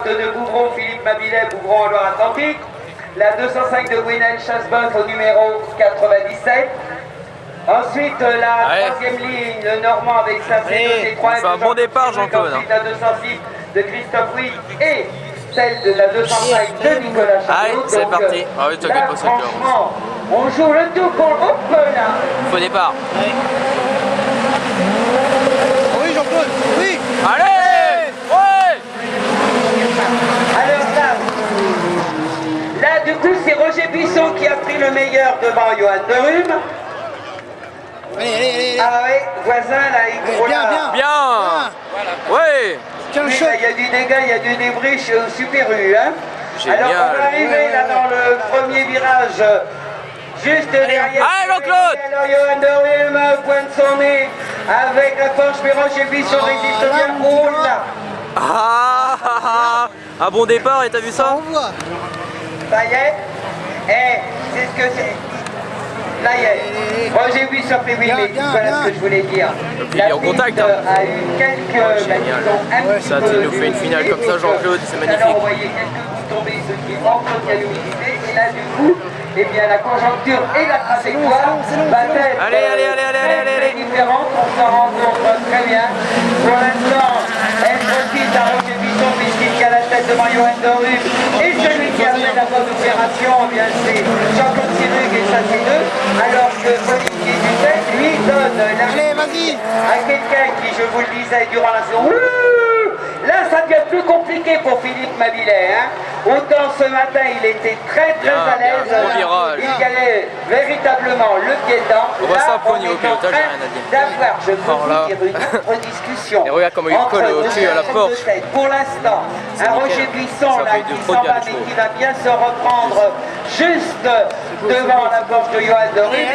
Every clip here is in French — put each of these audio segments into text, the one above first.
De Bouvron, Philippe Mabillet, Bouvron en Loire-Atlantique. La 205 de Gwenaël Chassebeuf au numéro 97. Ensuite, la troisième ligne, le Normand avec sa C2 et 3 un bon départ, Jean-Claude. Ensuite, la 206 de Christophe Witt et celle de la 205 de Nicolas Chassebeuf. Allez, c'est parti. Ah oui, t'inquiète pas, c'est clair. Franchement, on joue le tout pour hop là. Faux départ. Oui, oui Jean-Claude, oui. Allez. Là, du coup, c'est Roger Buisson qui a pris le meilleur devant Johan Derume. Allez. Ah oui, voisin là, il Allez, bien. Ouais. Il y a du dégât, il y a du débris au Super U. Hein. Génial. Alors, on va arriver là dans le premier virage, juste derrière. Allez, Jean-Claude. Alors, Johan Derume pointe son nez avec la Porsche, mais Roger Buisson résiste bien. Oh là. Un bon départ, et t'as vu ça? Ça y est. C'est ce que c'est. Là y est. Roger Buisson fait oui, mais voilà ce que je voulais dire. Il est en contact. A eu quelques. Génial. Ça, tu nous fais une finale comme ça, Jean-Claude, c'est magnifique. Alors, on voyait quelques bouts tomber, ce qui entretient l'humidité. Et là, du coup, eh bien, la conjoncture et la trajectoire va être Allez. différente. On s'en rend compte très bien. Pour l'instant, elle profite à Roger Buisson puisqu'il est à la tête devant Johan Derume. Et celui qui a fait la bonne opération, eh bien, c'est Jean-Claude Sirug et sa C2. Alors que Olivier Dutet, lui, donne la à quelqu'un qui, je vous le disais, durant la saison. Là, ça devient plus compliqué pour Philippe Mabillet. Hein. Autant ce matin, il était très à l'aise. Il gagnait véritablement le pied dedans. On voit ça au niveau pilotage, j'ai rien à dire. D'avoir, je peux vous dire, une autre discussion. Et regarde comment il colle au-dessus à la Porsche. Pour l'instant, un Roger Buisson là, qui s'en va, mais qui va bien se reprendre juste devant la Porsche de Johan Derume.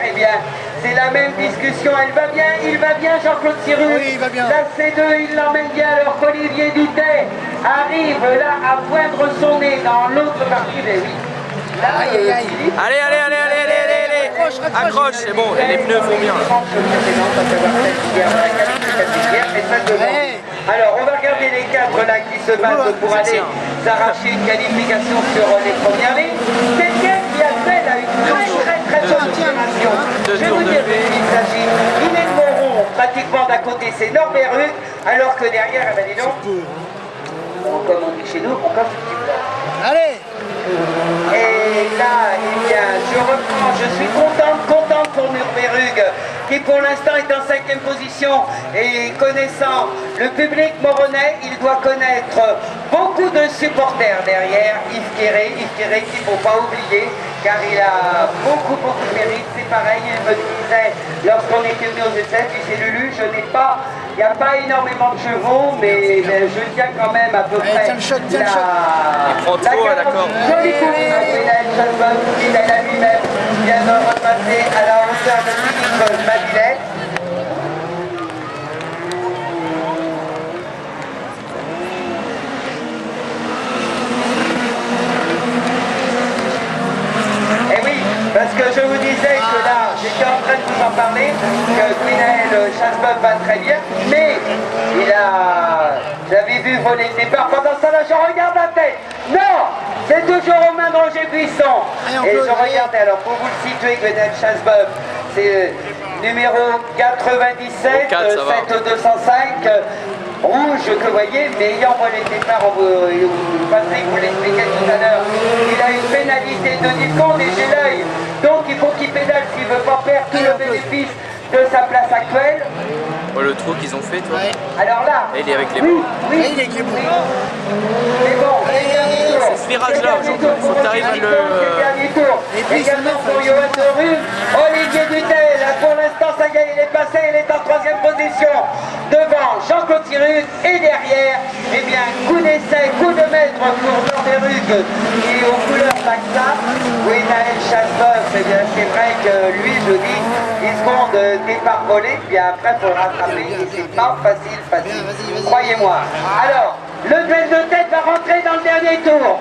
Eh bien, c'est la même discussion, il va bien Jean-Claude Sirug. Oui, il va bien. La C2, il l'emmène bien alors qu'Olivier Dutet arrive là à poindre son nez dans l'autre partie. Mais oui, là, Philippe. Allez. Accroche, c'est bon, et les pneus vont bien. Alors, on va regarder les quatre là qui se battent pour aller s'arracher une qualification sur les premières lignes. Quelqu'un qui a fait là une très bonne opération. Je vais vous dire de qui il s'agit. Il est Moron, pratiquement d'à côté, c'est Norbert Ruc, alors que derrière, dis donc, comme on dit chez nous, on casse le petit peu. Allez. Et là, eh bien, je reprends, je suis contente pour Nürburgring, qui pour l'instant est en 5e position, et connaissant le public moronnais, il doit connaître beaucoup de supporters derrière Yves Quéré qu'il ne faut pas oublier, car il a beaucoup de mérite. C'est pareil, il me disait, lorsqu'on était venu aux essais, tu sais Lulu, il n'y a pas énormément de chevaux, mais je tiens quand même à peu près Il prend trop, d'accord. Joli coup, Gwenaël Chassebeuf, il a lui-même vient de repasser à la hauteur de Philippe Mabillet. Et oui, parce que je vous disais que là, j'étais en train de vous en parler, que Gwenaël Chassebeuf va très bien, mais j'avais vu voler le départ, pendant ça là, je regarde la tête. Non, c'est toujours aux mains de Roger Buisson. Et je regardais, alors pour vous le situer, Gwenaël Chassebeuf, c'est numéro 97, 7205. Rouge que vous voyez, mais ayant volé le départ, Patrick vous l'expliquait tout à l'heure, il a une pénalité de 10 secondes et j'ai l'œil, donc il faut qu'il pédale s'il ne veut pas perdre tout le bénéfice de sa place actuelle. Oh, le trou qu'ils ont fait, toi. Alors là, et il est avec les oui, il est avec les bras. Mais bon, c'est ce virage-là, il faut que tu arrives à le... Et puis également pour Johan Derume, Olivier Dutet, là pour l'instant ça y est, il est passé, il est en 3e position devant Jean-Claude Sirug et derrière, eh bien, coup d'essai, coup de maître pour Norbert Ruc qui est aux couleurs Paxa. Gwenaël Chassebeuf, eh bien c'est vrai que lui, je dis, 10 secondes départ volé, bien après il faut le rattraper et c'est pas facile, croyez-moi. Alors, le duel de tête va rentrer dans le dernier tour.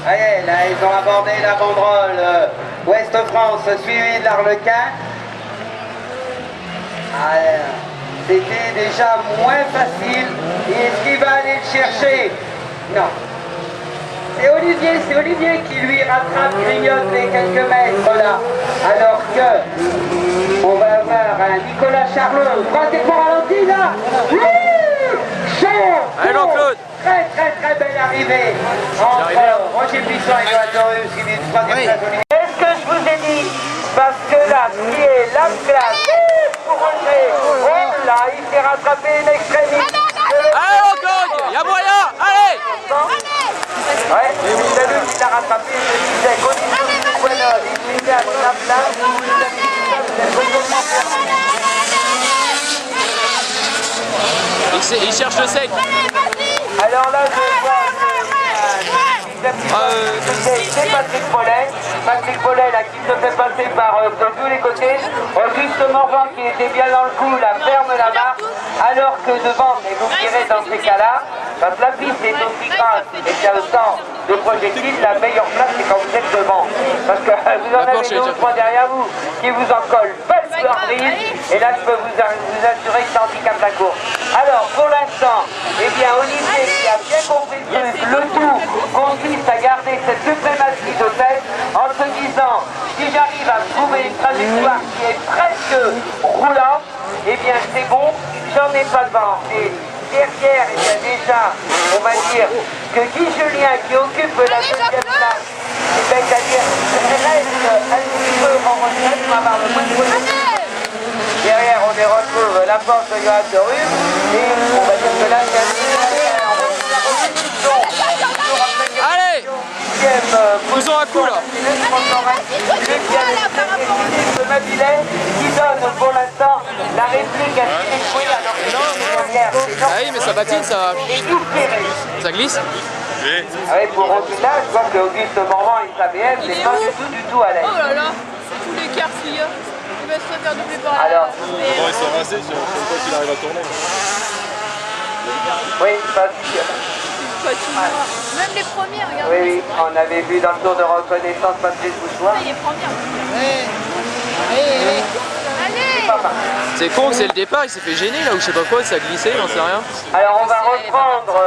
Allez, là, ils ont abordé la banderole Ouest France, suivi de l'Arlequin. C'était déjà moins facile. Et est-ce qu'il va le chercher. Non. C'est Olivier qui lui rattrape, grignote les quelques mètres là. Alors que on va avoir un Nicolas Charlot. Droite et pour ralenti là. Oui, chaud. Allez Jean-Claude. Très belle arrivée entre Roger Buisson et Johan Dorius qui vient de troisième place. Est-ce que je vous ai dit? Parce que là, ce qui est la place pour Roger, oh là, il s'est rattrapé une extrémité. Allez Jean-Claude, y'a moyen, allez. Ouais, c'est lui qui l'a rattrapé, je disais, condition de Buenol, il était à la place, Il cherche le sec. alors là, je vois c'est Patrick Paulet. Patrick Paulet là, qui se fait passer par de tous les côtés. Auguste Morvan qui était bien dans le coup, là, ferme la marque. Alors que devant, et vous direz dans ces cas-là, quand la piste est aussi grasse et qu'il y a autant de projectiles, la meilleure place c'est quand vous êtes devant. Parce que vous en avez deux ou trois derrière vous qui vous en collent belle surprise. Et là je peux vous assurer que ça handicape la course. Alors pour l'instant, eh bien Olivier qui a bien compris le tout consiste à garder cette suprématie de tête en se disant si j'arrive à trouver une trajectoire qui est presque roulante, eh bien c'est bon, j'en ai pas devant. Et derrière, il y a déjà, on va dire, que Guy Julien qui occupe la deuxième place, c'est-à-dire reste un petit peu en retraite, on va avoir le moins de position. Derrière, on y retrouve la force de Johan Dorius, et on va dire que là, il y a Allez, faisons un coup là. Le Mabilet qui donne pour l'instant la réplique à Philippe alors que derrière. Ah oui, mais ça patine, ça glisse. Ah oui, pour Rosita, je vois que Auguste Morvan et sa BM, c'est pas du tout à l'aise. Oh là là, tous les quarts fouilleux. Il va se faire doubler par Alors, Comment ils sont rincés sur quoi qu'il arrive à tourner. oui, pas sûr. Même les premiers, regardez. Oui, on avait vu dans le tour de reconnaissance Patrice Bouchois. Les premières. Allez. Allez. Pas mal. C'est con que c'est le départ, il s'est fait gêner là ou je sais pas quoi, ça a glissé, j'en sais rien. Alors on va reprendre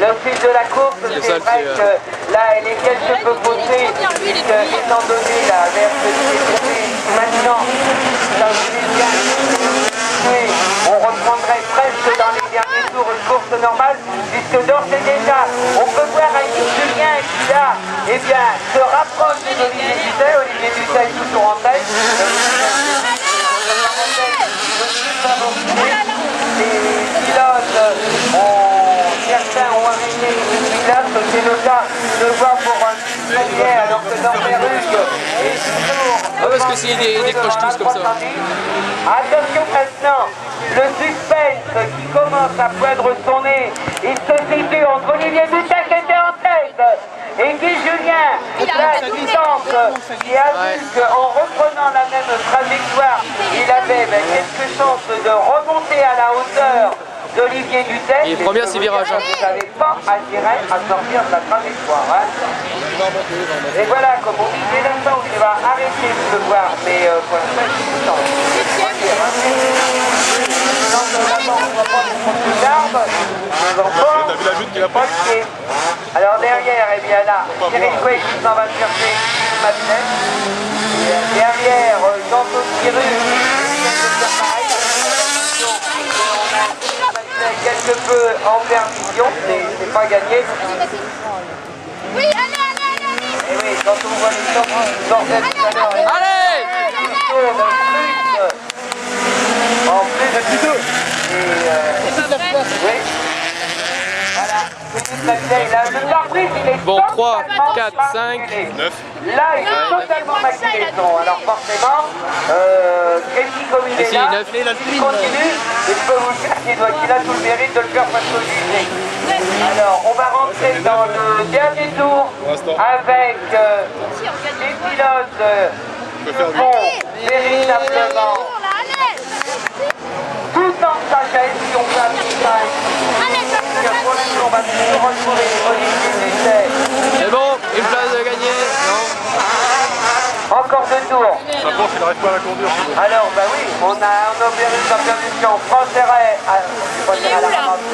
le fil de la course. C'est vrai que là elle est quelque peu faussée, puisque étant donné la verse qui est tombée, maintenant, ça vous est bien. On reprendrait presque dans les derniers tours une course normale, puisque d'ores et déjà, on peut voir un Guy Julien qui là, eh bien, se rapproche d'Olivier Dutet. Olivier Dutet est toujours en tête. Les pilotes certains ont arrêté une place, c'est le cas de voir pour un première, alors que Norbert Hugues est toujours... Ah parce que s'il décroche tous comme ça. Attention maintenant, le suspense qui commence à poindre son nez, il se situe entre Olivier Dutet qui était en tête et Guy Julien, la distance qui a vu qu'en reprenant la même trajectoire, il avait quelques chances de remonter à la hauteur d'Olivier Dutet. Il est premier à ses virages. Vous n'avez pas intérêt à sortir de la trajectoire. Hein. Et voilà, comme on dit, dès l'instant où il va arrêter de se voir, mais pour l'instant, il est tout le temps. T'as vu la butte qu'il a pas? Alors derrière, eh bien là, Cyril Coué qui s'en va chercher Mabilet. Derrière, Jean-Claude Thierry qui vient de faire pareil. Quelque peu en perdition, c'est pas gagné. Oui, allez. Et oui, quand on voit les temps qui sortaient tout à l'heure, Allez, en plus de oui. Voilà. Le pare-brise, il est bon, 3, totalement 4, 5, maculé. 9. Là, il est totalement maculé. Alors forcément, Kenny, comme il est si, là, 9. il continue. Et je peux vous dire qu'il a tout le mérite de le faire parce que alors, on va rentrer dans le dernier tour avec les pilotes qui font véritablement tout en sagesse si on peut appeler ça. Pour l'instant, on va se retrouver Olivier Dutet. C'est bon, une place de gagner, non? Encore deux tours. Ça pense qu'il n'arrive pas à la conduire. Alors, bah oui, on a un obéru de la permission. France Serret à la ramasse.